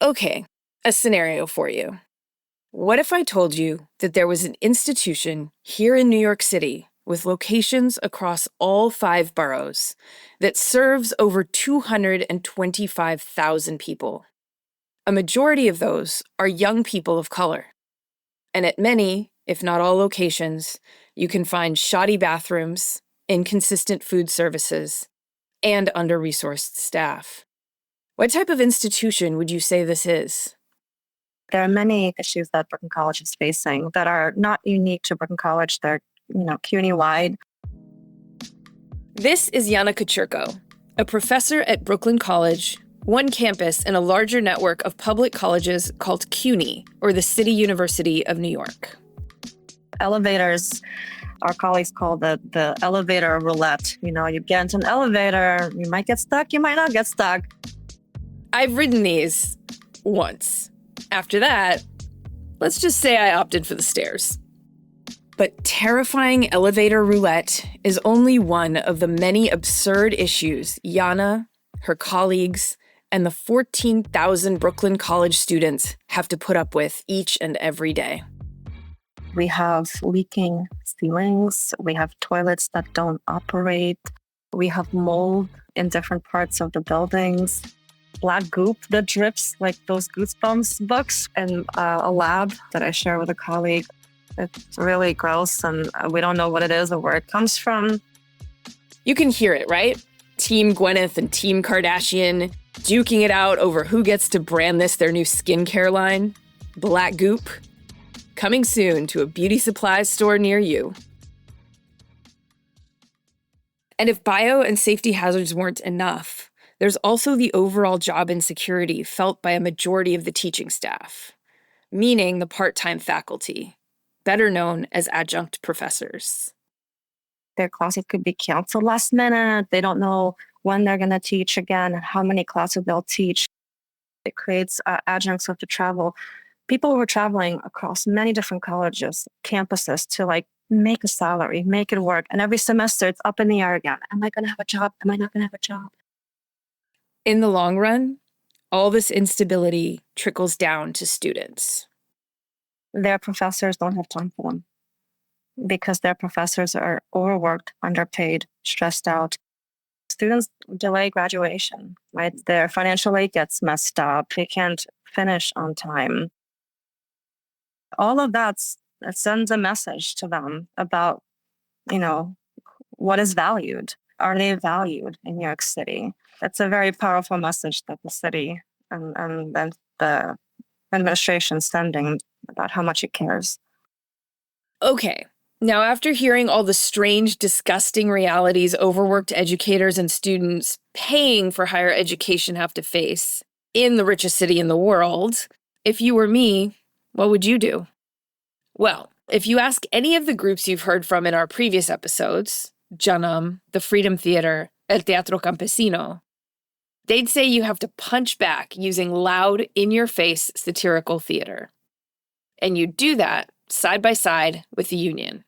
Okay, a scenario for you. What if I told you that there was an institution here in New York City with locations across all 5 boroughs that serves over 225,000 people? A majority of those are young people of color. And at many, if not all locations, you can find shoddy bathrooms, inconsistent food services, and under-resourced staff. What type of institution would you say this is? There are many issues that Brooklyn College is facing that are not unique to Brooklyn College. They're, CUNY-wide. This is Yana Kucherko, a professor at Brooklyn College, one campus in a larger network of public colleges called CUNY, or the City University of New York. Elevators, our colleagues call the elevator roulette. You get into an elevator, you might get stuck, you might not get stuck. I've ridden these once. After that, let's just say I opted for the stairs. But terrifying elevator roulette is only one of the many absurd issues Yana, her colleagues, and the 14,000 Brooklyn College students have to put up with each and every day. We have leaking ceilings. We have toilets that don't operate. We have mold in different parts of the buildings. Black goop that drips like those Goosebumps books, and a lab that I share with a colleague. It's really gross, and we don't know what it is or where it comes from. You can hear it, right? Team Gwyneth and Team Kardashian duking it out over who gets to brand this their new skincare line. Black goop. Coming soon to a beauty supplies store near you. And if bio and safety hazards weren't enough, there's also the overall job insecurity felt by a majority of the teaching staff, meaning the part-time faculty, better known as adjunct professors. Their classes could be canceled last minute. They don't know when they're going to teach again and how many classes they'll teach. It creates adjuncts who have to travel. People who are traveling across many different colleges, campuses to make a salary, make it work. And every semester it's up in the air again. Am I going to have a job? Am I not going to have a job? In the long run, all this instability trickles down to students. Their professors don't have time for them because their professors are overworked, underpaid, stressed out. Students delay graduation, right? Their financial aid gets messed up. They can't finish on time. All of that sends a message to them about, what is valued. Are they valued in New York City? That's a very powerful message that the city and the administration is sending about how much it cares. Okay, now after hearing all the strange, disgusting realities overworked educators and students paying for higher education have to face in the richest city in the world, if you were me, what would you do? Well, if you ask any of the groups you've heard from in our previous episodes, Janam, the Freedom Theater, El Teatro Campesino, they'd say you have to punch back using loud, in-your-face satirical theater. And you do that side by side with the union.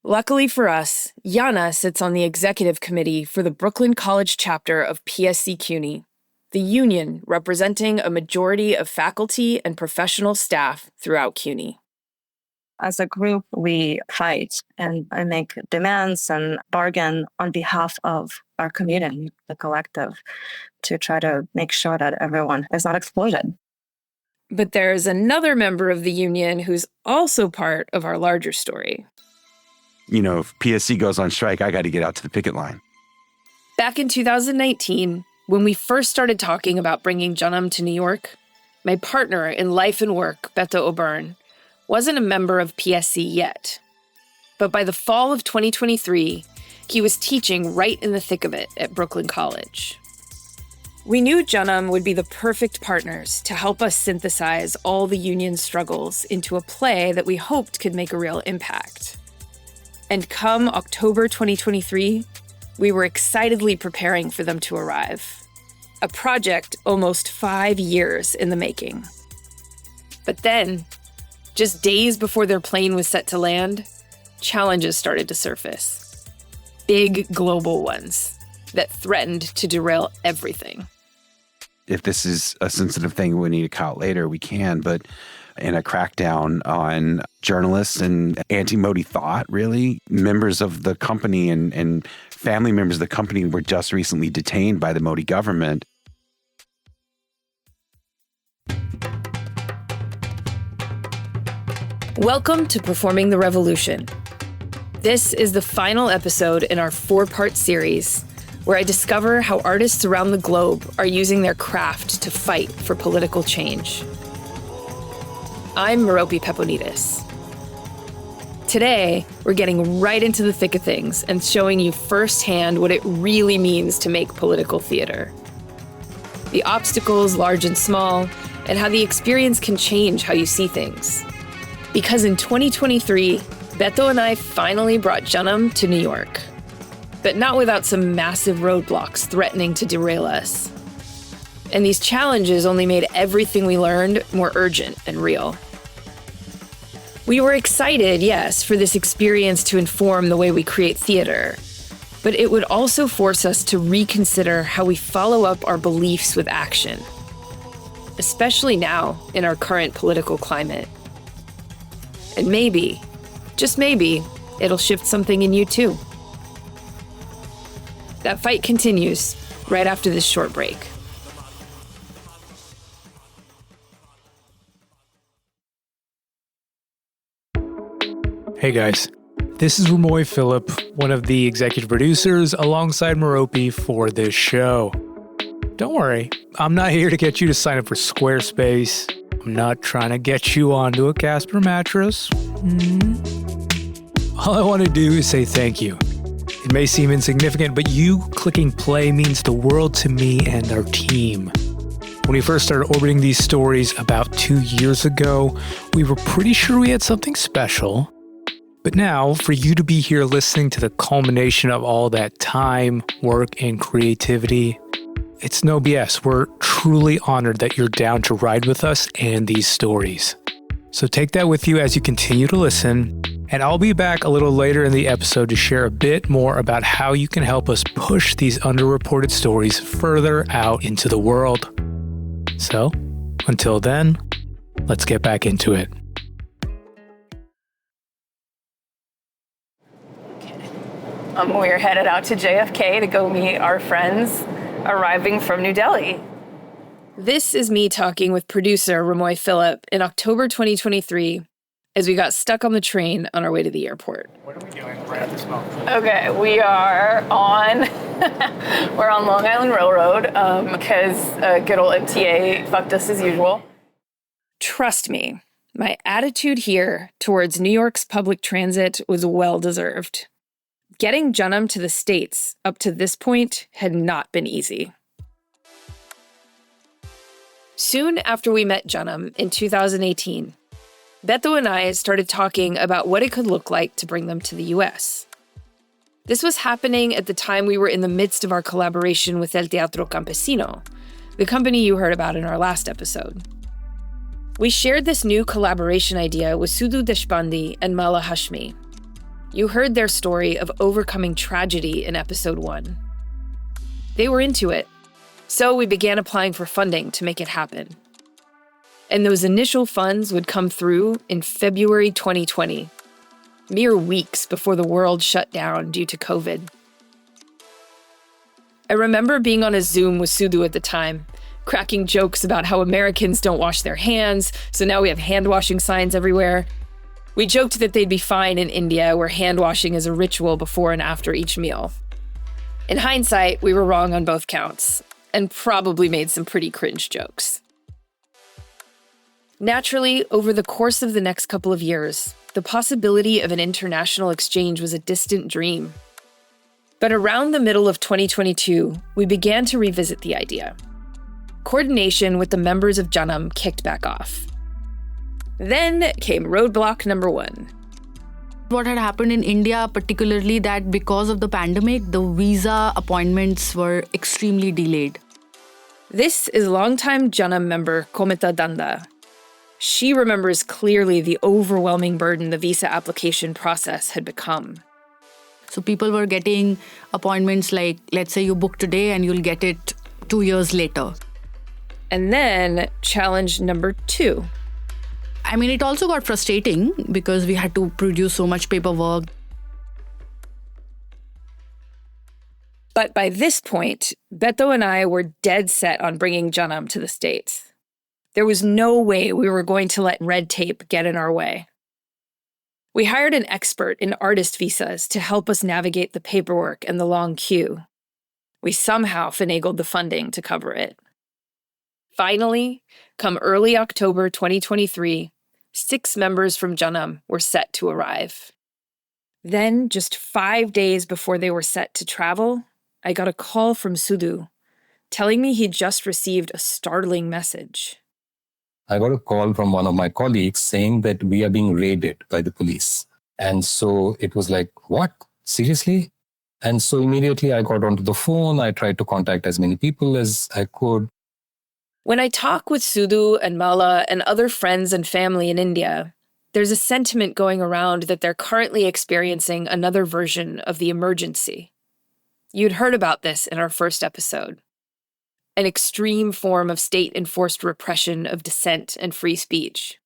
Luckily for us, Yana sits on the executive committee for the Brooklyn College chapter of PSC-CUNY, the union representing a majority of faculty and professional staff throughout CUNY. As a group, we fight and make demands and bargain on behalf of our community, the collective, to try to make sure that everyone is not exploited. But there's another member of the union who's also part of our larger story. If PSC goes on strike, I got to get out to the picket line. Back in 2019, when we first started talking about bringing Janam to New York, my partner in life and work, Beto O'Byrne, wasn't a member of PSC yet. But by the fall of 2023, he was teaching right in the thick of it at Brooklyn College. We knew Janam would be the perfect partners to help us synthesize all the union's struggles into a play that we hoped could make a real impact. And come October 2023, we were excitedly preparing for them to arrive. A project almost 5 years in the making. But then, just days before their plane was set to land, challenges started to surface. Big global ones that threatened to derail everything. if this is a sensitive thing we need to call out later, we can. But in a crackdown on journalists and anti-Modi thought, really, members of the company and family members of the company were just recently detained by the Modi government. Welcome to Performing the Revolution. This is the final episode in our 4-part series where I discover how artists around the globe are using their craft to fight for political change. I'm Merope Peponides. Today, we're getting right into the thick of things and showing you firsthand what it really means to make political theater. The obstacles, large and small, and how the experience can change how you see things. Because in 2023, Beto and I finally brought Janam to New York. But not without some massive roadblocks threatening to derail us. And these challenges only made everything we learned more urgent and real. We were excited, yes, for this experience to inform the way we create theater, but it would also force us to reconsider how we follow up our beliefs with action, especially now in our current political climate. And maybe, just maybe, it'll shift something in you too. That fight continues right after this short break. Hey guys, this is Ramoy Phillip, one of the executive producers alongside Merope for this show. Don't worry, I'm not here to get you to sign up for Squarespace. I'm not trying to get you onto a Casper mattress. All I want to do is say thank you. It may seem insignificant, but you clicking play means the world to me and our team. When we first started orbiting these stories about 2 years ago, we were pretty sure we had something special. But now, for you to be here listening to the culmination of all that time, work, and creativity, it's no BS. We're truly honored that you're down to ride with us and these stories. So take that with you as you continue to listen, and I'll be back a little later in the episode to share a bit more about how you can help us push these underreported stories further out into the world. So, until then, let's get back into it. We're headed out to JFK to go meet our friends arriving from New Delhi. This is me talking with producer Ramoy Phillip in October 2023 as we got stuck on the train on our way to the airport. What are we doing right at this moment? Okay, we are on we're on Long Island Railroad because good old MTA fucked us as usual. Trust me, my attitude here towards New York's public transit was well-deserved. Getting Janam to the States up to this point had not been easy. Soon after we met Janam in 2018, Beto and I started talking about what it could look like to bring them to the US. This was happening at the time we were in the midst of our collaboration with El Teatro Campesino, the company you heard about in our last episode. We shared this new collaboration idea with Sudhu Deshpande and Mala Hashmi. You heard their story of overcoming tragedy in episode 1. They were into it, so we began applying for funding to make it happen. And those initial funds would come through in February 2020, mere weeks before the world shut down due to COVID. I remember being on a Zoom with Sudhu at the time, cracking jokes about how Americans don't wash their hands, so now we have hand-washing signs everywhere. We joked that they'd be fine in India, where hand-washing is a ritual before and after each meal. In hindsight, we were wrong on both counts, and probably made some pretty cringe jokes. Naturally, over the course of the next couple of years, the possibility of an international exchange was a distant dream. But around the middle of 2022, we began to revisit the idea. Coordination with the members of Janam kicked back off. Then came roadblock number 1. What had happened in India, particularly that because of the pandemic, the visa appointments were extremely delayed. This is longtime Janam member Komita Danda. She remembers clearly the overwhelming burden the visa application process had become. So people were getting appointments like, let's say you book today and you'll get it 2 years later. And then challenge number 2. I mean, it also got frustrating because we had to produce so much paperwork. But by this point, Beto and I were dead set on bringing Janam to the States. There was no way we were going to let red tape get in our way. We hired an expert in artist visas to help us navigate the paperwork and the long queue. We somehow finagled the funding to cover it. Finally, come early October 2023, 6 members from Janam were set to arrive. Then, just 5 days before they were set to travel, I got a call from Sudhu, telling me he'd just received a startling message. I got a call from one of my colleagues saying that we are being raided by the police. And so it was like, what? Seriously? And so immediately I got onto the phone. I tried to contact as many people as I could. When I talk with Sudhu and Mala and other friends and family in India, there's a sentiment going around that they're currently experiencing another version of the emergency. You'd heard about this in our first episode. An extreme form of state-enforced repression of dissent and free speech.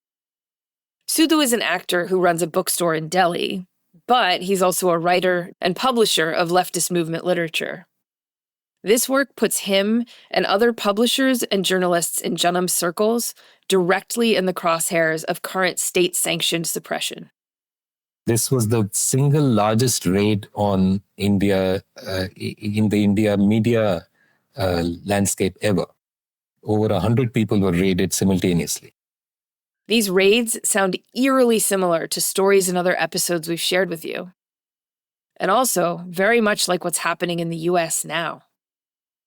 Sudhu is an actor who runs a bookstore in Delhi, but he's also a writer and publisher of leftist movement literature. This work puts him and other publishers and journalists in Janam circles directly in the crosshairs of current state-sanctioned suppression. This was the single largest raid on India, in the India media landscape ever. Over 100 people were raided simultaneously. These raids sound eerily similar to stories in other episodes we've shared with you. And also very much like what's happening in the US now.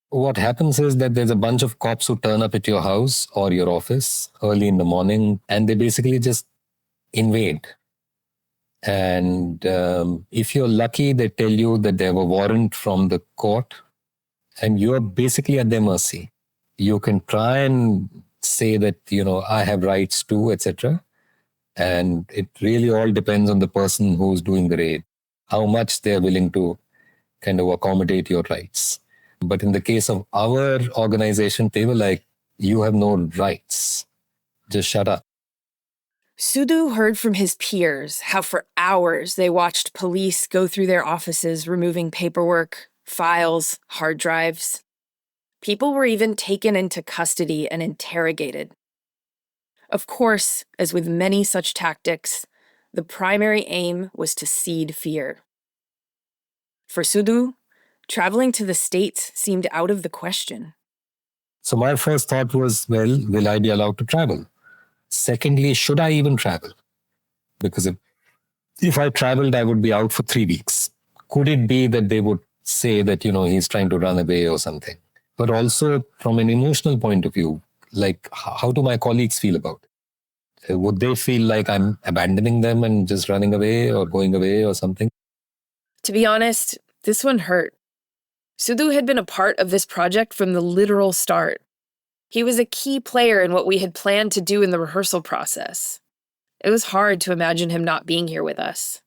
What happens is that there's a bunch of cops who turn up at your house or your office early in the morning, and they basically just invade. And if you're lucky, they tell you that they have a warrant from the court, and you're basically at their mercy. You can try and say that, I have rights too, etc. And it really all depends on the person who's doing the raid, how much they're willing to kind of accommodate your rights. But in the case of our organization, they were like, you have no rights. Just shut up. Sudhu heard from his peers how for hours they watched police go through their offices removing paperwork, files, hard drives. People were even taken into custody and interrogated. Of course, as with many such tactics, the primary aim was to seed fear. For Sudhu, traveling to the States seemed out of the question. So my first thought was, well, will I be allowed to travel? Secondly, should I even travel? Because if I traveled, I would be out for 3 weeks. Could it be that they would say that, he's trying to run away or something? But also from an emotional point of view, like how do my colleagues feel about it? Would they feel like I'm abandoning them and just running away or going away or something? To be honest, this one hurt. Sudhu had been a part of this project from the literal start. He was a key player in what we had planned to do in the rehearsal process. It was hard to imagine him not being here with us.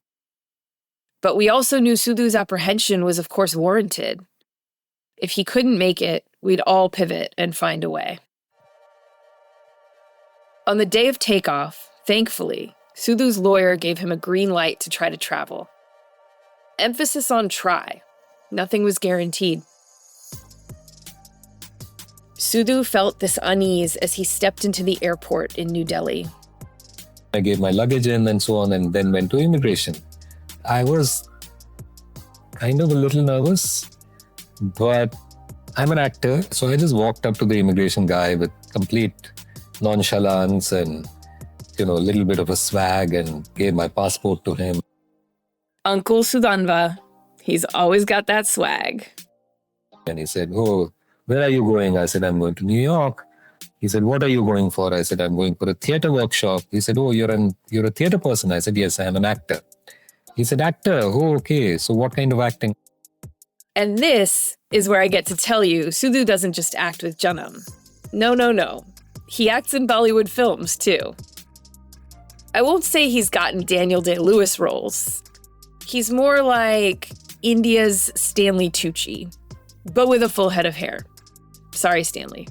But we also knew Sudhu's apprehension was, of course, warranted. If he couldn't make it, we'd all pivot and find a way. On the day of takeoff, thankfully, Sudhu's lawyer gave him a green light to try to travel. Emphasis on try. Nothing was guaranteed. Sudhu felt this unease as he stepped into the airport in New Delhi. I gave my luggage in and so on, and then went to immigration. I was kind of a little nervous, but I'm an actor, so I just walked up to the immigration guy with complete nonchalance and, a little bit of a swag, and gave my passport to him. Uncle Sudhanva, he's always got that swag. And he said, "Oh, where are you going?" I said, "I'm going to New York." He said, "What are you going for?" I said, "I'm going for a theater workshop." He said, "Oh, you're a theater person." I said, "Yes, I am an actor." He said, "Actor? Oh, okay. So what kind of acting?" And this is where I get to tell you, Sudhu doesn't just act with Janam. No. He acts in Bollywood films, too. I won't say he's gotten Daniel Day-Lewis roles. He's more like India's Stanley Tucci, but with a full head of hair. Sorry, Stanley.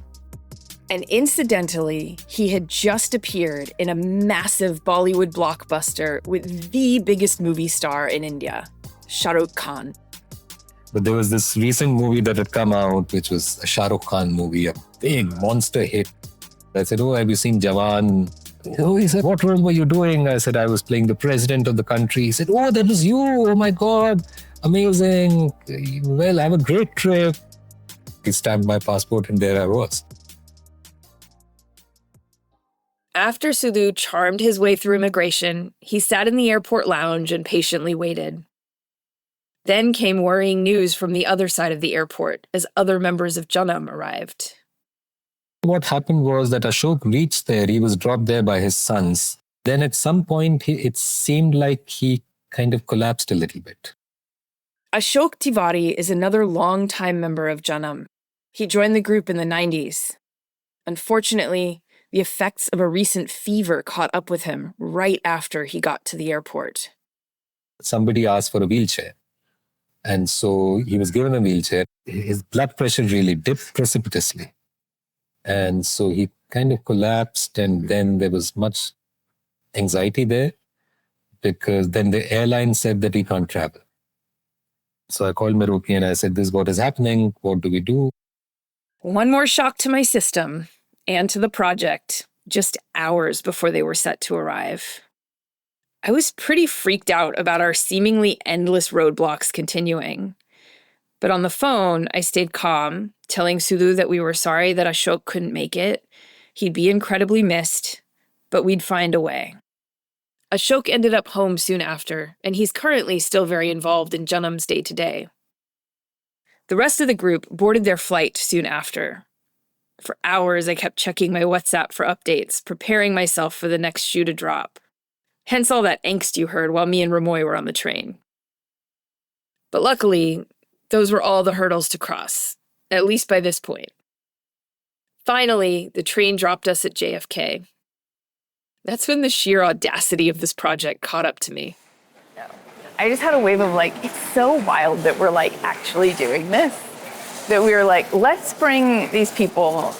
And incidentally, he had just appeared in a massive Bollywood blockbuster with the biggest movie star in India, Shah Rukh Khan. But there was this recent movie that had come out, which was a Shah Rukh Khan movie, a big monster hit. I said, "Oh, have you seen Jawan?" Oh, he said, "What role were you doing?" I said, "I was playing the president of the country." He said, "Oh, that was you. Oh my God. Amazing. Well, have a great trip." He stamped my passport and there I was. After Sudhu charmed his way through immigration, he sat in the airport lounge and patiently waited. Then came worrying news from the other side of the airport as other members of Janam arrived. What happened was that Ashok reached there. He was dropped there by his sons. Then at some point, it seemed like he kind of collapsed a little bit. Ashok Tiwari is another long-time member of Janam. He joined the group in the 90s. Unfortunately, the effects of a recent fever caught up with him right after he got to the airport. Somebody asked for a wheelchair. And so he was given a wheelchair. His blood pressure really dipped precipitously. And so he kind of collapsed, and then there was much anxiety there because then the airline said that he can't travel. So I called Meropi and I said, "This is what is happening. What do we do?" One more shock to my system and to the project, just hours before they were set to arrive. I was pretty freaked out about our seemingly endless roadblocks continuing. But on the phone, I stayed calm, telling Sudhu that we were sorry that Ashok couldn't make it. He'd be incredibly missed, but we'd find a way. Ashok ended up home soon after, and he's currently still very involved in Janam's day-to-day. The rest of the group boarded their flight soon after. For hours, I kept checking my WhatsApp for updates, preparing myself for the next shoe to drop. Hence all that angst you heard while me and Ramoy were on the train. But luckily, those were all the hurdles to cross, at least by this point. Finally, the train dropped us at JFK. That's when the sheer audacity of this project caught up to me. I just had a wave of it's so wild that we're actually doing this. That we were let's bring these people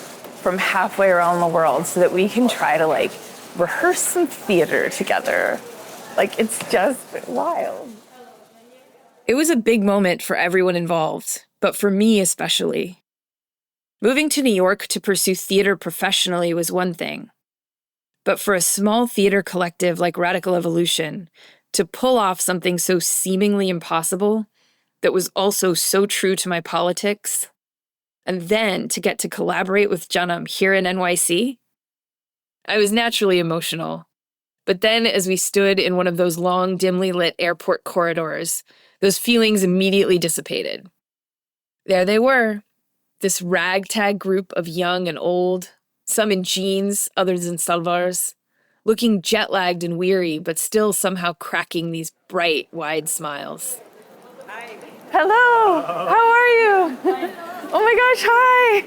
from halfway around the world so that we can try to rehearse some theater together. It's just wild. It was a big moment for everyone involved, but for me especially. Moving to New York to pursue theater professionally was one thing. But for a small theater collective like Radical Evolution, to pull off something so seemingly impossible that was also so true to my politics, and then to get to collaborate with Janam here in NYC, I was naturally emotional. But then as we stood in one of those long, dimly lit airport corridors, those feelings immediately dissipated. There they were, this ragtag group of young and old, some in jeans, others in salwars, looking jet-lagged and weary, but still somehow cracking these bright, wide smiles. Hello, how are you? Oh my gosh, hi.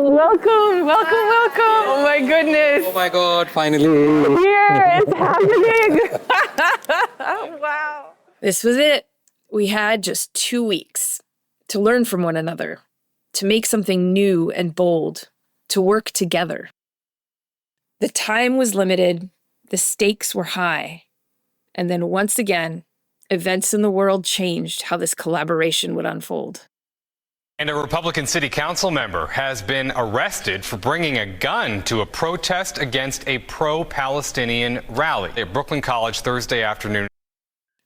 Welcome. Oh my goodness. Oh my God, finally. Here, it's happening. Wow. This was it. We had just 2 weeks to learn from one another, to make something new and bold, to work together. The time was limited, the stakes were high, and then once again, events in the world changed how this collaboration would unfold. And a Republican city council member has been arrested for bringing a gun to a protest against a pro-Palestinian rally at Brooklyn College Thursday afternoon.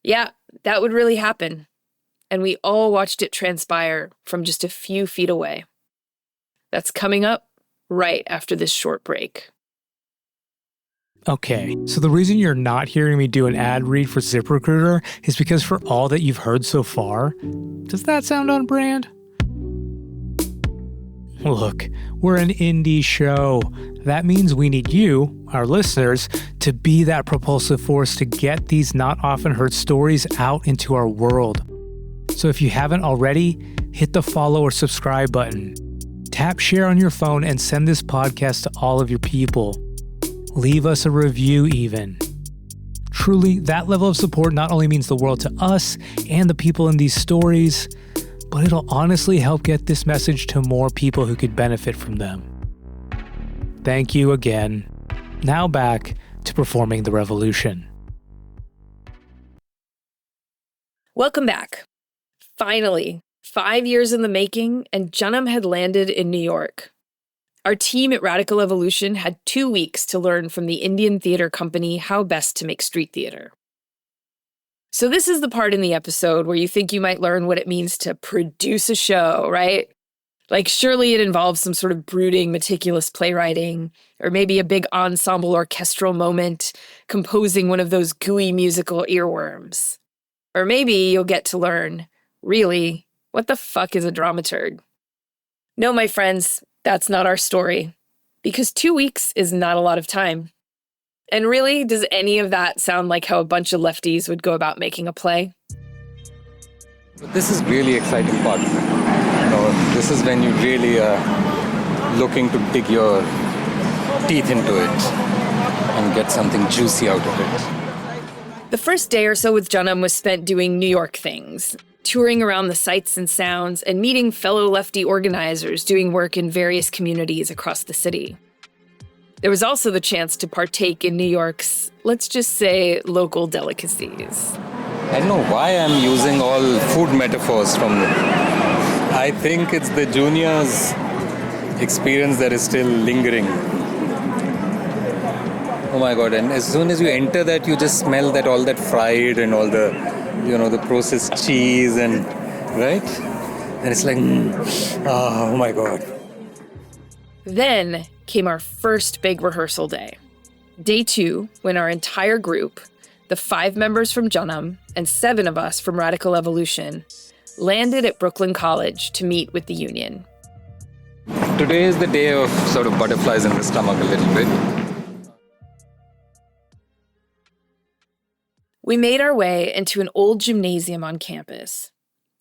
Yeah, that would really happen. And we all watched it transpire from just a few feet away. That's coming up right after this short break. Okay, so the reason you're not hearing me do an ad read for ZipRecruiter is because for all that you've heard so far, does that sound on brand? Look, we're an indie show. That means we need you, our listeners, to be that propulsive force to get these not often heard stories out into our world. So if you haven't already, hit the follow or subscribe button. Tap share on your phone and send this podcast to all of your people. Leave us a review even. Truly, that level of support not only means the world to us and the people in these stories, but it'll honestly help get this message to more people who could benefit from them. Thank you again. Now back to performing the revolution. Welcome back. Finally, 5 years in the making, and Janam had landed in New York. Our team at Radical Evolution had 2 weeks to learn from the Indian theater company how best to make street theater. So this is the part in the episode where you think you might learn what it means to produce a show, right? Like, surely it involves some sort of brooding, meticulous playwriting, or maybe a big ensemble orchestral moment, composing one of those gooey musical earworms. Or maybe you'll get to learn, really, what the fuck is a dramaturg? No, my friends, that's not our story. Because 2 weeks is not a lot of time. And really, does any of that sound like how a bunch of lefties would go about making a play? This is really exciting part. This is when you really are looking to dig your teeth into it and get something juicy out of it. The first day or so with Janam was spent doing New York things, touring around the sights and sounds and meeting fellow lefty organizers doing work in various communities across the city. There was also the chance to partake in New York's, let's just say, local delicacies. I don't know why I'm using all food metaphors from... I think it's the juniors' experience that is still lingering. Oh my God, and as soon as you enter that, you just smell that all that fried and all the, the processed cheese and, right? And it's like, oh my God. Then came our first big rehearsal day. Day 2, when our entire group, the 5 members from Janam and 7 of us from Radical Evolution, landed at Brooklyn College to meet with the union. Today is the day of sort of butterflies in the stomach a little bit. We made our way into an old gymnasium on campus.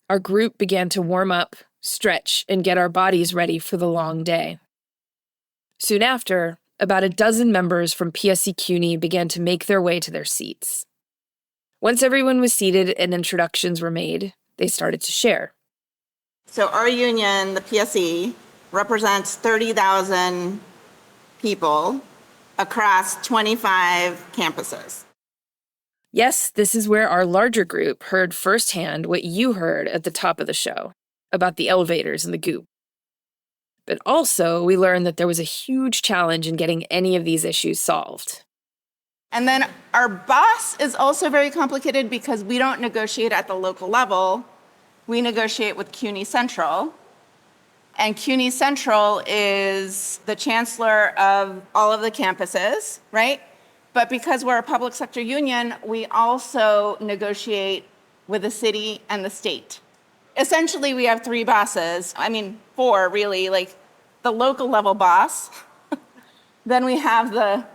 Our group began to warm up, stretch, and get our bodies ready for the long day. Soon after, about a dozen members from PSC-CUNY began to make their way to their seats. Once everyone was seated and introductions were made, they started to share. So our union, the PSC, represents 30,000 people across 25 campuses. Yes, this is where our larger group heard firsthand what you heard at the top of the show about the elevators and the goop. But also, we learned that there was a huge challenge in getting any of these issues solved. And then our boss is also very complicated because we don't negotiate at the local level. We negotiate with CUNY Central. And CUNY Central is the chancellor of all of the campuses, right? But because we're a public sector union, we also negotiate with the city and the state. Essentially, we have 3 bosses. 4 really, like the local level boss. Then we have the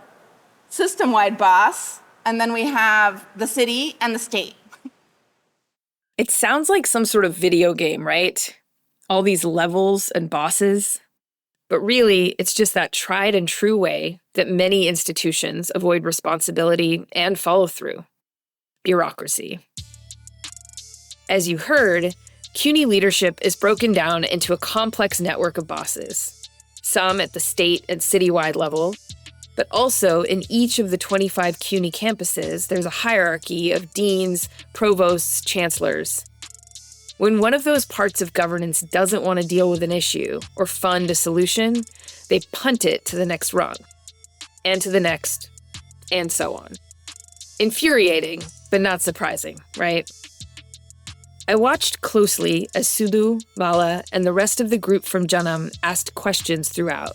system-wide boss. And then we have the city and the state. It sounds like some sort of video game, right? All these levels and bosses. But really, it's just that tried and true way that many institutions avoid responsibility and follow through. Bureaucracy. As you heard, CUNY leadership is broken down into a complex network of bosses, some at the state and citywide level, but also in each of the 25 CUNY campuses, there's a hierarchy of deans, provosts, chancellors. When one of those parts of governance doesn't want to deal with an issue or fund a solution, they punt it to the next rung, and to the next, and so on. Infuriating, but not surprising, right? I watched closely as Sudhu, Vala, and the rest of the group from Janam asked questions throughout.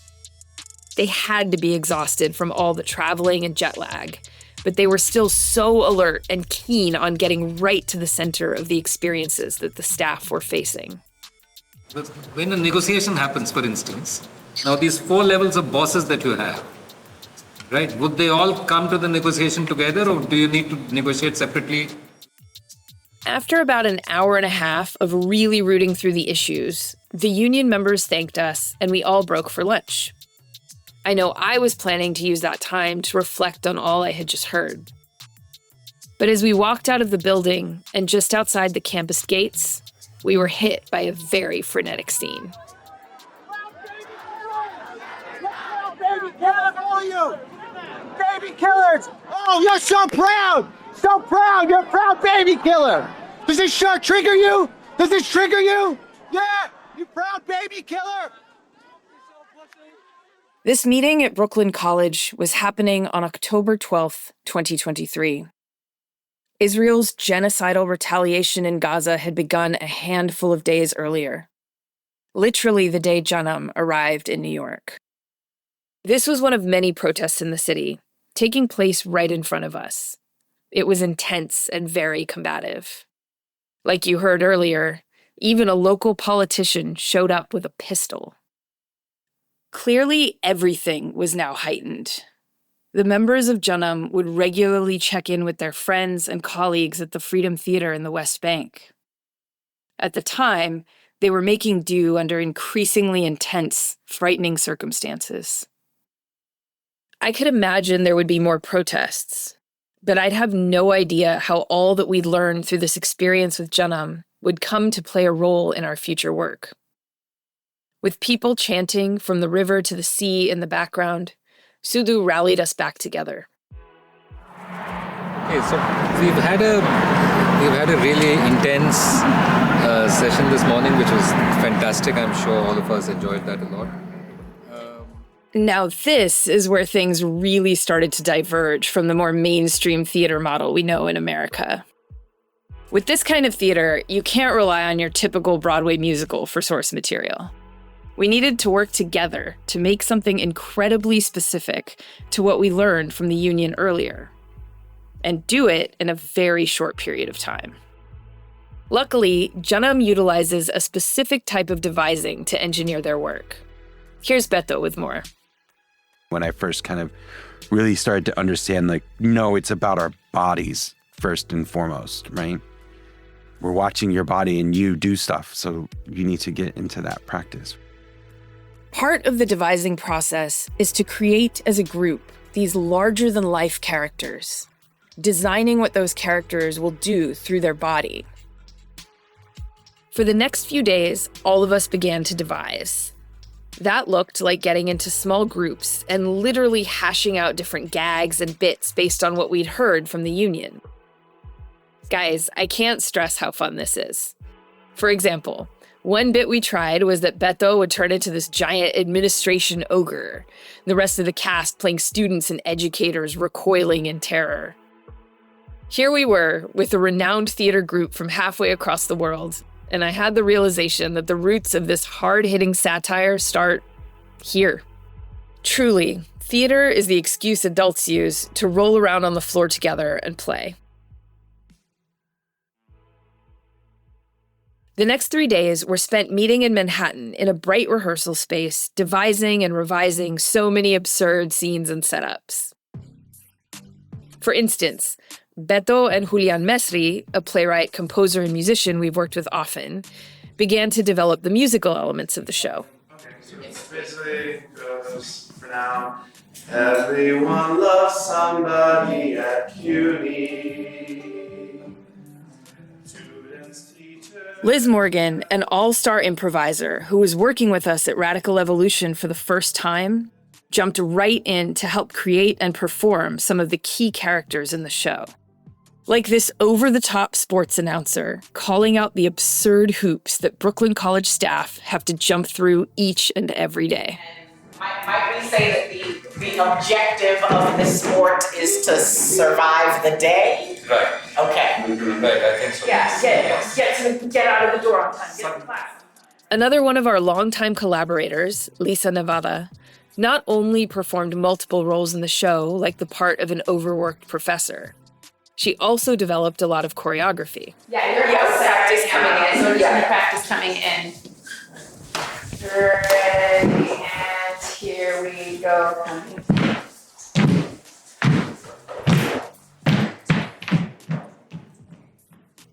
They had to be exhausted from all the traveling and jet lag, but they were still so alert and keen on getting right to the center of the experiences that the staff were facing. When a negotiation happens, for instance, now these 4 levels of bosses that you have, right, would they all come to the negotiation together, or do you need to negotiate separately? After about an hour and a half of really rooting through the issues, the union members thanked us and we all broke for lunch. I know I was planning to use that time to reflect on all I had just heard. But as we walked out of the building and just outside the campus gates, we were hit by a very frenetic scene. Baby, kill you! Baby killers! Oh, you're so proud! So proud! You're a proud baby killer! Does this shirt trigger you? Does this trigger you? Yeah! You proud baby killer! This meeting at Brooklyn College was happening on October 12th, 2023. Israel's genocidal retaliation in Gaza had begun a handful of days earlier, literally the day Janam arrived in New York. This was one of many protests in the city, taking place right in front of us. It was intense and very combative. Like you heard earlier, even a local politician showed up with a pistol. Clearly, everything was now heightened. The members of Janam would regularly check in with their friends and colleagues at the Freedom Theater in the West Bank. At the time, they were making do under increasingly intense, frightening circumstances. I could imagine there would be more protests, but I'd have no idea how all that we'd learned through this experience with Janam would come to play a role in our future work. With people chanting from the river to the sea in the background, Sudu rallied us back together. Okay, so we've had a really intense session this morning, which was fantastic. I'm sure all of us enjoyed that a lot. Now this is where things really started to diverge from the more mainstream theater model we know in America. With this kind of theater, you can't rely on your typical Broadway musical for source material. We needed to work together to make something incredibly specific to what we learned from the union earlier, and do it in a very short period of time. Luckily, Janam utilizes a specific type of devising to engineer their work. Here's Beto with more. When I first kind of really started to understand, like, no, it's about our bodies first and foremost, right? We're watching your body and you do stuff, so you need to get into that practice. Part of the devising process is to create as a group these larger-than-life characters, designing what those characters will do through their body. For the next few days, all of us began to devise. That looked like getting into small groups and literally hashing out different gags and bits based on what we'd heard from the union. Guys, I can't stress how fun this is. For example, one bit we tried was that Beto would turn into this giant administration ogre, the rest of the cast playing students and educators recoiling in terror. Here we were with a renowned theater group from halfway across the world, and I had the realization that the roots of this hard-hitting satire start here. Truly, theater is the excuse adults use to roll around on the floor together and play. The next 3 days were spent meeting in Manhattan in a bright rehearsal space, devising and revising so many absurd scenes and setups. For instance, Beto and Julian Mesri, a playwright, composer, and musician we've worked with often, began to develop the musical elements of the show. Okay, so it basically goes, for now, everyone loves somebody at CUNY. Liz Morgan, an all-star improviser who was working with us at Radical Evolution for the first time, jumped right in to help create and perform some of the key characters in the show. Like this over-the-top sports announcer calling out the absurd hoops that Brooklyn College staff have to jump through each and every day. Might we say that the objective of this sport is to survive the day? Right. Okay. Right, I think so. Get out of the door on time, get to class. Another one of our longtime collaborators, Lisa Nevada, not only performed multiple roles in the show, like the part of an overworked professor, she also developed a lot of choreography. Yeah, your practice coming in. Your practice coming in. Ready, and here we go.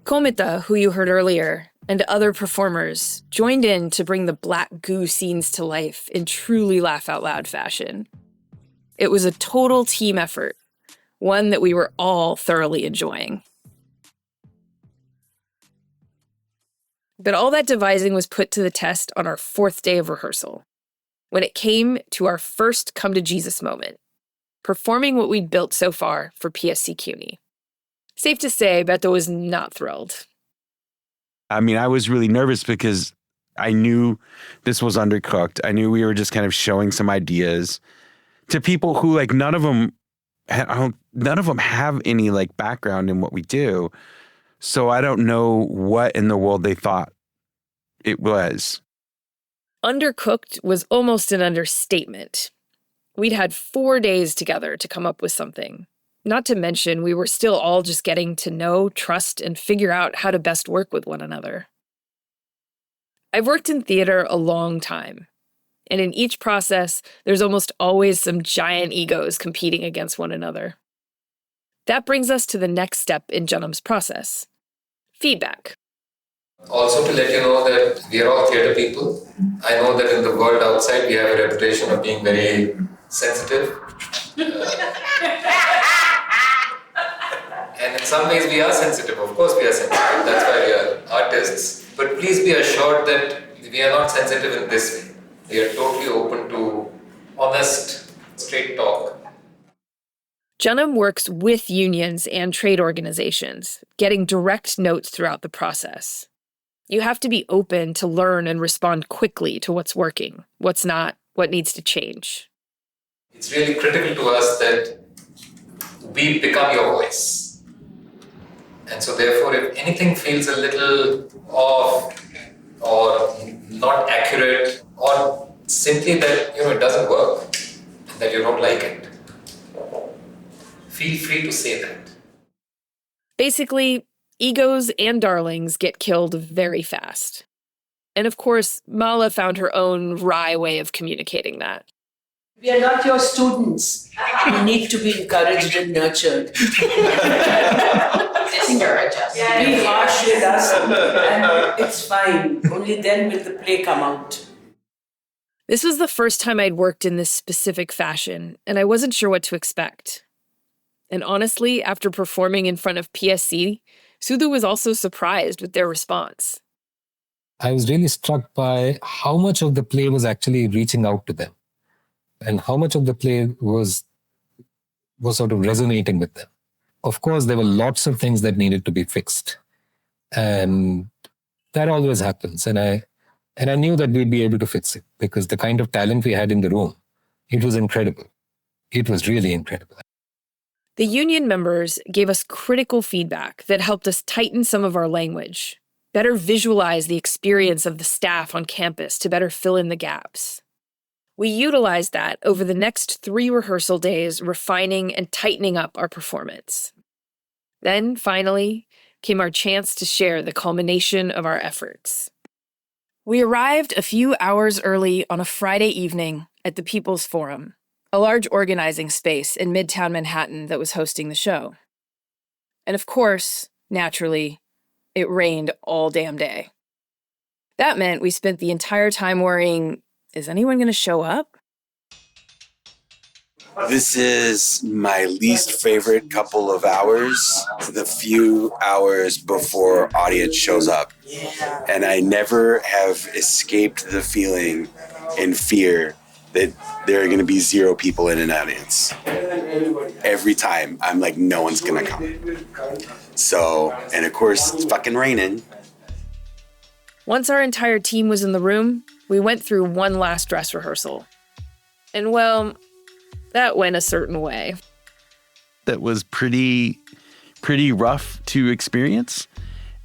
Kometa, who you heard earlier, and other performers joined in to bring the black goo scenes to life in truly laugh-out-loud fashion. It was a total team effort, one that we were all thoroughly enjoying. But all that devising was put to the test on our 4th day of rehearsal, when it came to our first come-to-Jesus moment, performing what we'd built so far for PSC-CUNY. Safe to say, Beto was not thrilled. I mean, I was really nervous because I knew this was undercooked. I knew we were just kind of showing some ideas to people who, like, none of them have any, like, background in what we do. So I don't know what in the world they thought it was. Undercooked was almost an understatement. We'd had 4 days together to come up with something. Not to mention, we were still all just getting to know, trust, and figure out how to best work with one another. I've worked in theater a long time, and in each process, there's almost always some giant egos competing against one another. That brings us to the next step in Janam's process: feedback. Also, to let you know that we are all theatre people. I know that in the world outside, we have a reputation of being very sensitive. And in some ways, we are sensitive. Of course, we are sensitive. That's why we are artists. But please be assured that we are not sensitive in this way. We are totally open to honest, straight talk. Janam works with unions and trade organizations, getting direct notes throughout the process. You have to be open to learn and respond quickly to what's working, what's not, what needs to change. It's really critical to us that we become your voice. And so therefore, if anything feels a little off or not accurate, or simply that it doesn't work and that you don't like it, feel free to say that. Basically, egos and darlings get killed very fast. And of course, Mala found her own wry way of communicating that. We are not your students. You need to be encouraged and nurtured. Discourage us. Be harsh with us, and it's fine. Only then will the play come out. This was the first time I'd worked in this specific fashion, and I wasn't sure what to expect. And honestly, after performing in front of PSC, Sudhu was also surprised with their response. I was really struck by how much of the play was actually reaching out to them and how much of the play was sort of resonating with them. Of course, there were lots of things that needed to be fixed. And that always happens. And I knew that we'd be able to fix it because the kind of talent we had in the room, it was incredible. It was really incredible. The union members gave us critical feedback that helped us tighten some of our language, better visualize the experience of the staff on campus to better fill in the gaps. We utilized that over the next 3 rehearsal days, refining and tightening up our performance. Then, finally, came our chance to share the culmination of our efforts. We arrived a few hours early on a Friday evening at the People's Forum, a large organizing space in Midtown Manhattan that was hosting the show. And of course, naturally, it rained all damn day. That meant we spent the entire time worrying, is anyone going to show up? This is my least favorite couple of hours, the few hours before audience shows up. And I never have escaped the feeling and fear that there are going to be 0 people in an audience. Every time, I'm like, no one's going to come. So, and of course, it's fucking raining. Once our entire team was in the room, we went through one last dress rehearsal. And well, that went a certain way. That was pretty rough to experience.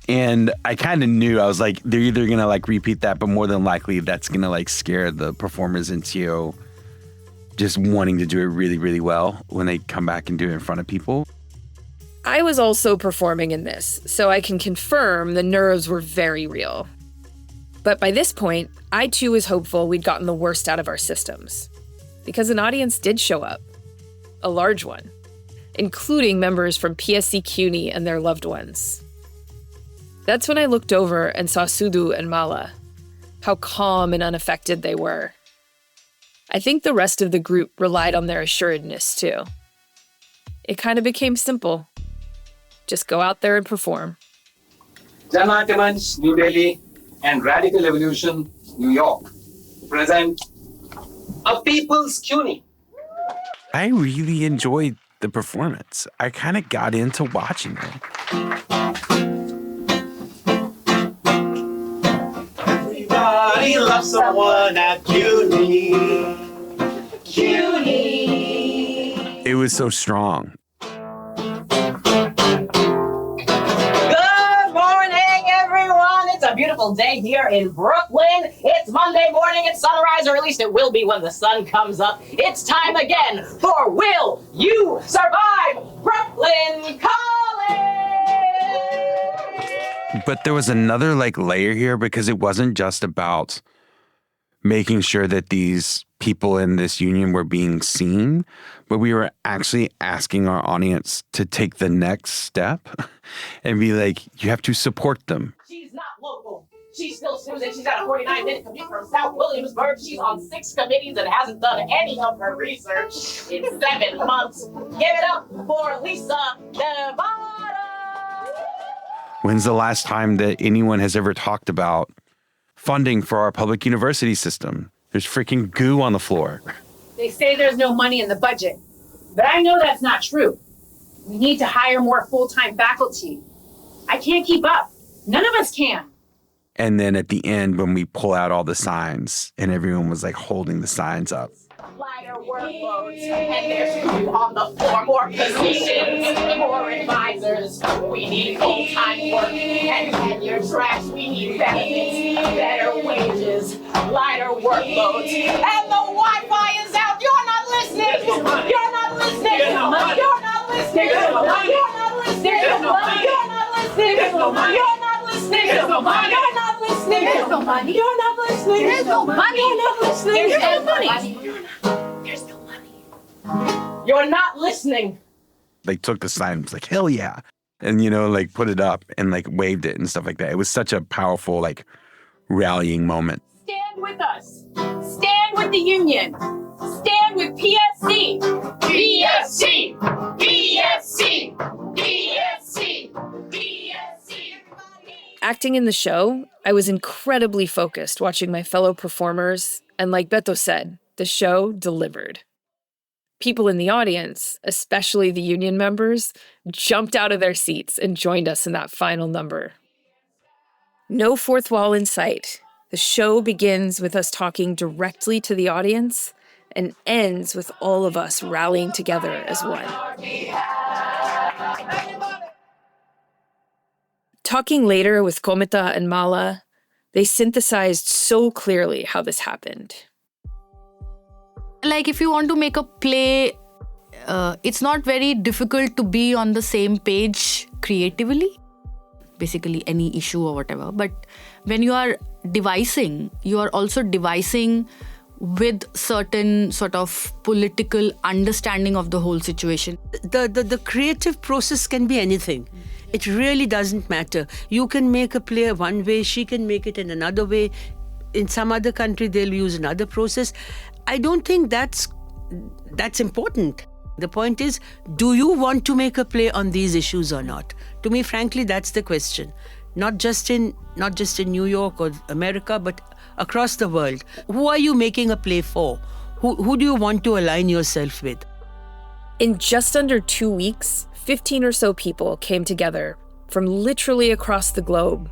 And I kind of knew, I was like, they're either going to like repeat that, but more than likely that's going to like scare the performers into just wanting to do it really, really well when they come back and do it in front of people. I was also performing in this, so I can confirm the nerves were very real. But by this point, I too was hopeful we'd gotten the worst out of our systems. Because an audience did show up. A large one. Including members from PSC-CUNY and their loved ones. That's when I looked over and saw Sudhu and Mala. How calm and unaffected they were. I think the rest of the group relied on their assuredness too. It kind of became simple. Just go out there and perform. Janam, New Delhi, and Radical Evolution, New York, present a People's CUNY. I really enjoyed the performance. I kind of got into watching it. Everybody loves someone at CUNY. CUNY. It was so strong. Good morning, everyone. It's a beautiful day here in Brooklyn. It's Monday morning at sunrise, or at least it will be when the sun comes up. It's time again for Will You Survive Brooklyn College? But there was another layer here, because it wasn't just about making sure that these people in this union were being seen, but we were actually asking our audience to take the next step and be like, you have to support them. She's not local. She's still Susan. She's got a 49-minute commute from South Williamsburg. She's on 6 committees and hasn't done any of her research in 7 months. Give it up for Lisa Nevada. When's the last time that anyone has ever talked about funding for our public university system? There's freaking goo on the floor. They say there's no money in the budget, but I know that's not true. We need to hire more full-time faculty. I can't keep up. None of us can. And then at the end, when we pull out all the signs and everyone was holding the signs up. Lighter workloads, and there should be on the floor more positions, more advisors. We need full-time work and tenure tracks. We need benefits, better wages, lighter workloads, and the Wi-Fi is out. You're not listening. You're not listening. You're not listening. You're not listening. You're not listening. You're not listening. You're not listening. There's no money. You're not listening. There's no money. You're not listening. There's no money. You're not listening. There's no money. There's no money. You're not listening. They took the sign and was like, hell yeah. And, put it up and waved it and stuff like that. It was such a powerful, rallying moment. Stand with us. Stand with the union. Stand with PSC. PSC. PSC. PSC. PSC. Acting in the show, I was incredibly focused watching my fellow performers, and like Beto said, the show delivered. People in the audience, especially the union members, jumped out of their seats and joined us in that final number. No fourth wall in sight. The show begins with us talking directly to the audience and ends with all of us rallying together as one. Talking later with Kometa and Mala, they synthesized so clearly how this happened. If you want to make a play, it's not very difficult to be on the same page creatively, basically any issue or whatever. But when you are devising, you are also devising with certain sort of political understanding of the whole situation. The creative process can be anything. It really doesn't matter. You can make a play one way, she can make it in another way. In some other country, they'll use another process. I don't think that's important. The point is, do you want to make a play on these issues or not? To me, frankly, that's the question. Not just in New York or America, but across the world. Who are you making a play for? Who do you want to align yourself with? In just under 2 weeks, 15 or so people came together from literally across the globe,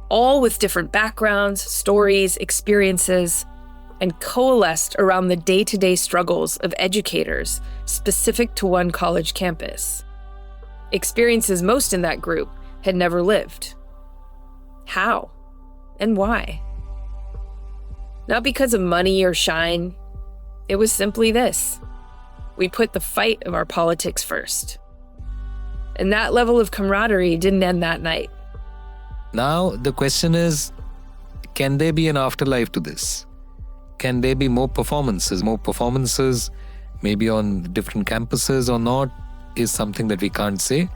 all with different backgrounds, stories, experiences, and coalesced around the day-to-day struggles of educators specific to one college campus. Experiences most in that group had never lived. How? And why? Not because of money or shine. It was simply this. We put the fight of our politics first. And that level of camaraderie didn't end that night. Now, the question is, can there be an afterlife to this? Can there be more performances? More performances, maybe on different campuses or not, is something that we can't say.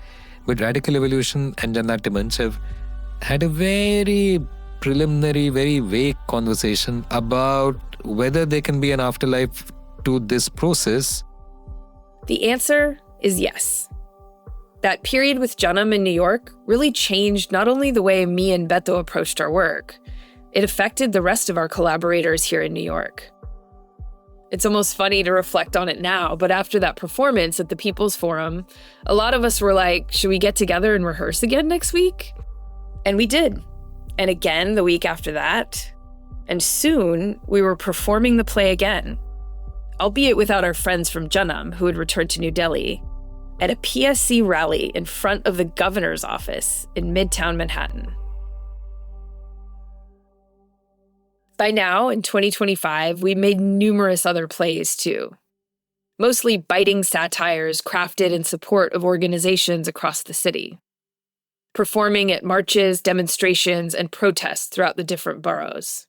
But Radical Evolution and Janat Manch have had a very preliminary, very vague conversation about whether there can be an afterlife to this process. The answer is yes. That period with Janam in New York really changed not only the way me and Beto approached our work, it affected the rest of our collaborators here in New York. It's almost funny to reflect on it now, but after that performance at the People's Forum, a lot of us were like, should we get together and rehearse again next week? And we did. And again the week after that. And soon we were performing the play again, albeit without our friends from Janam who had returned to New Delhi, at a PSC rally in front of the governor's office in Midtown Manhattan. By now, in 2025, we made numerous other plays too, mostly biting satires crafted in support of organizations across the city, performing at marches, demonstrations, and protests throughout the different boroughs.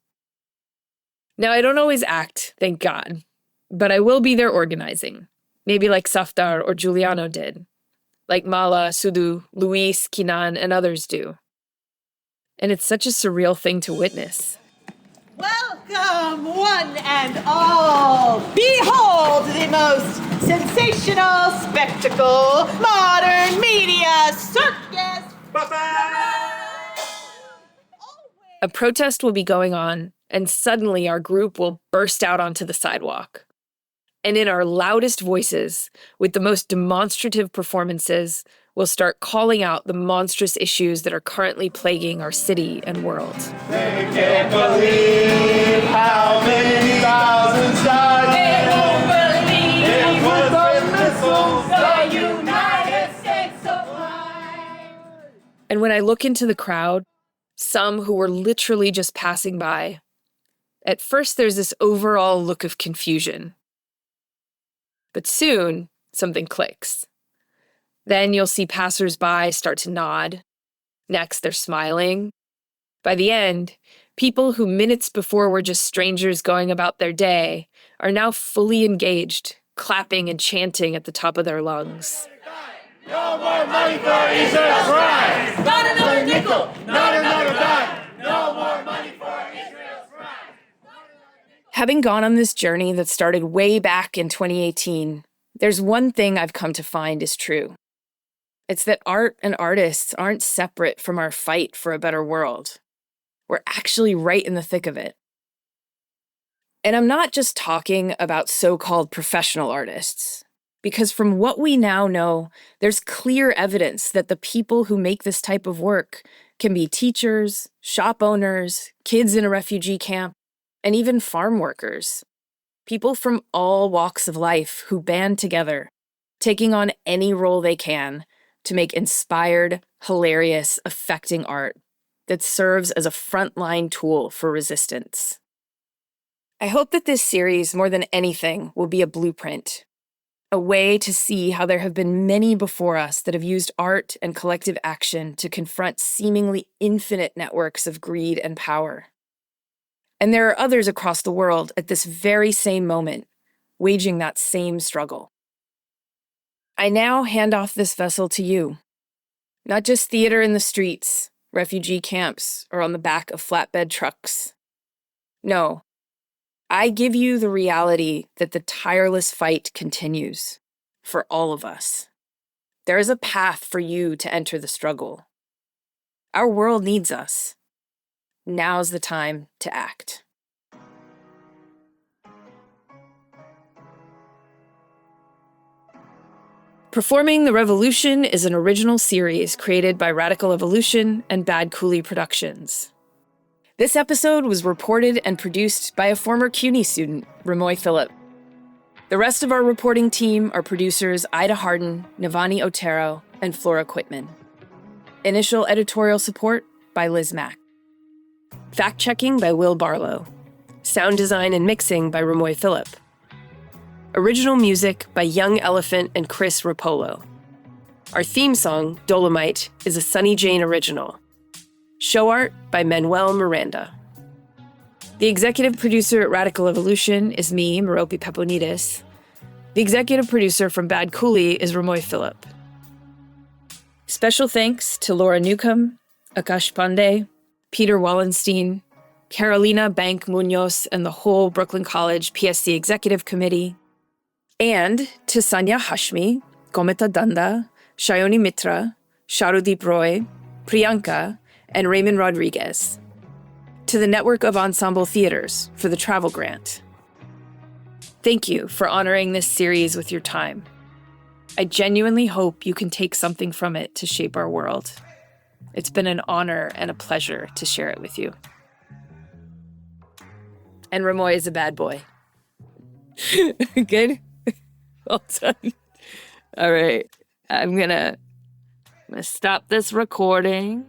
Now, I don't always act, thank God, but I will be there organizing, maybe like Safdar or Giuliano did, like Mala, Sudu, Luis, Kinan, and others do. And it's such a surreal thing to witness. Welcome, one and all. Behold the most sensational spectacle, modern media circus. A protest will be going on, and suddenly our group will burst out onto the sidewalk. And in our loudest voices, with the most demonstrative performances, we'll start calling out the monstrous issues that are currently plaguing our city and world. They can't believe how many thousands died. They won't believe it was the missiles the United States supplied. And when I look into the crowd, some who were literally just passing by, at first there's this overall look of confusion. But soon, something clicks. Then you'll see passersby start to nod. Next, they're smiling. By the end, people who minutes before were just strangers going about their day are now fully engaged, clapping and chanting at the top of their lungs. No more money for Israel's rise. Not another nickel. Not another dime. No more money for Israel's rise. Having gone on this journey that started way back in 2018, there's one thing I've come to find is true. It's that art and artists aren't separate from our fight for a better world. We're actually right in the thick of it. And I'm not just talking about so-called professional artists, because from what we now know, there's clear evidence that the people who make this type of work can be teachers, shop owners, kids in a refugee camp, and even farm workers. People from all walks of life who band together, taking on any role they can to make inspired, hilarious, affecting art that serves as a frontline tool for resistance. I hope that this series, more than anything, will be a blueprint, a way to see how there have been many before us that have used art and collective action to confront seemingly infinite networks of greed and power. And there are others across the world at this very same moment, waging that same struggle. I now hand off this vessel to you. Not just theater in the streets, refugee camps, or on the back of flatbed trucks. No, I give you the reality that the tireless fight continues for all of us. There is a path for you to enter the struggle. Our world needs us. Now's the time to act. Performing the Revolution is an original series created by Radical Evolution and Bad Coolie Productions. This episode was reported and produced by a former CUNY student, Ramoy Phillip. The rest of our reporting team are producers Ida Harden, Navani Otero, and Flora Quitman. Initial editorial support by Liz Mack. Fact-checking by Will Barlow. Sound design and mixing by Ramoy Phillip. Original music by Young Elephant and Chris Rapolo. Our theme song, Dolomite, is a Sunny Jane original. Show art by Manuel Miranda. The executive producer at Radical Evolution is me, Merope Peponides. The executive producer from Bad Coolie is Ramoy Phillip. Special thanks to Laura Newcomb, Akash Pandey, Peter Wallenstein, Carolina Bank Munoz, and the whole Brooklyn College PSC Executive Committee, and to Sanya Hashmi, Kometa Danda, Shayoni Mitra, Sharudeep Roy, Priyanka, and Raymond Rodriguez. To the Network of Ensemble Theaters for the travel grant. Thank you for honoring this series with your time. I genuinely hope you can take something from it to shape our world. It's been an honor and a pleasure to share it with you. And Ramoy is a bad boy. Good? Well done. All right. I'm gonna stop this recording.